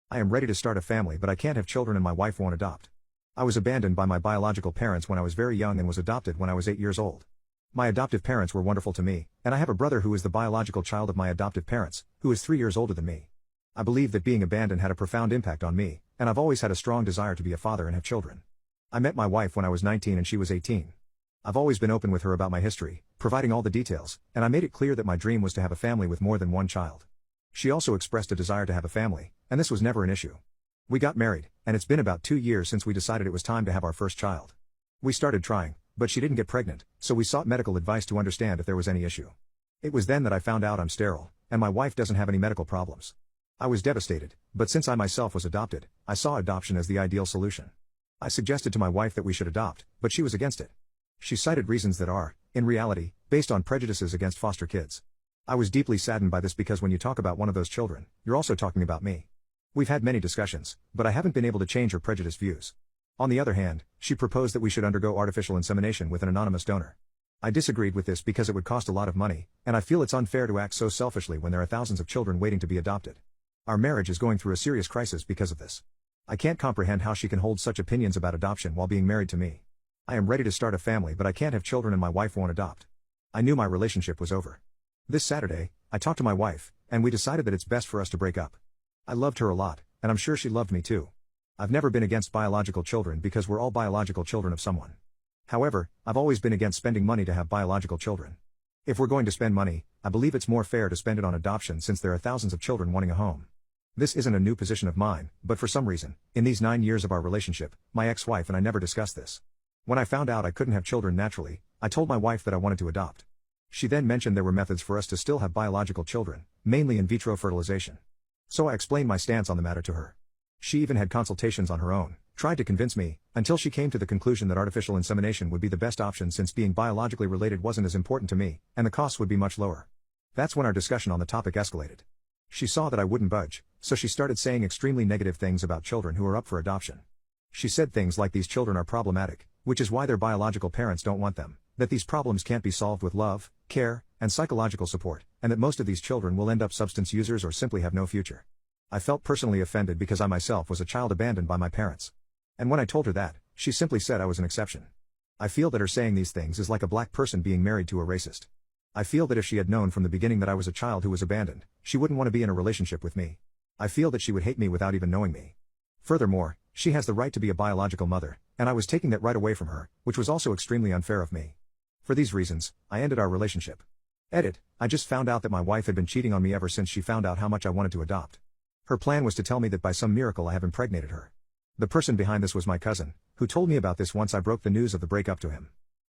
I am ready to start a family, but I can't have children and my wife won't adopt. I was abandoned by my biological parents when I was very young and was adopted when I was 8 years old. My adoptive parents were wonderful to me, and I have a brother who is the biological child of my adoptive parents, who is 3 years older than me. I believe that being abandoned had a profound impact on me, and I've always had a strong desire to be a father and have children. I met my wife when I was 19 and she was 18. I've always been open with her about my history, providing all the details, and I made it clear that my dream was to have a family with more than one child. She also expressed a desire to have a family, and this was never an issue. We got married, and it's been about 2 years since we decided it was time to have our first child. We started trying, but she didn't get pregnant, so we sought medical advice to understand if there was any issue. It was then that I found out I'm sterile, and my wife doesn't have any medical problems. I was devastated, but since I myself was adopted, I saw adoption as the ideal solution. I suggested to my wife that we should adopt, but she was against it. She cited reasons that are, in reality, based on prejudices against foster kids. I was deeply saddened by this because when you talk about one of those children, you're also talking about me. We've had many discussions, but I haven't been able to change her prejudiced views. On the other hand, she proposed that we should undergo artificial insemination with an anonymous donor. I disagreed with this because it would cost a lot of money, and I feel it's unfair to act so selfishly when there are thousands of children waiting to be adopted. Our marriage is going through a serious crisis because of this. I can't comprehend how she can hold such opinions about adoption while being married to me. I am ready to start a family, but I can't have children and my wife won't adopt. I knew my relationship was over. This Saturday, I talked to my wife, and we decided that it's best for us to break up. I loved her a lot, and I'm sure she loved me too. I've never been against biological children because we're all biological children of someone. However, I've always been against spending money to have biological children. If we're going to spend money, I believe it's more fair to spend it on adoption since there are thousands of children wanting a home. This isn't a new position of mine, but for some reason, in these 9 years of our relationship, my ex-wife and I never discussed this. When I found out I couldn't have children naturally, I told my wife that I wanted to adopt. She then mentioned there were methods for us to still have biological children, mainly in vitro fertilization. So I explained my stance on the matter to her. She even had consultations on her own, tried to convince me, until she came to the conclusion that artificial insemination would be the best option since being biologically related wasn't as important to me, and the costs would be much lower. That's when our discussion on the topic escalated. She saw that I wouldn't budge, so she started saying extremely negative things about children who are up for adoption. She said things like these children are problematic, which is why their biological parents don't want them, that these problems can't be solved with love, care, and psychological support, and that most of these children will end up substance users or simply have no future. I felt personally offended because I myself was a child abandoned by my parents. And when I told her that, she simply said I was an exception. I feel that her saying these things is like a black person being married to a racist. I feel that if she had known from the beginning that I was a child who was abandoned, she wouldn't want to be in a relationship with me. I feel that she would hate me without even knowing me. Furthermore, she has the right to be a biological mother, and I was taking that right away from her, which was also extremely unfair of me. For these reasons, I ended our relationship. Edit, I just found out that my wife had been cheating on me ever since she found out how much I wanted to adopt. Her plan was to tell me that by some miracle I have impregnated her. The person behind this was my cousin, who told me about this once I broke the news of the breakup to him.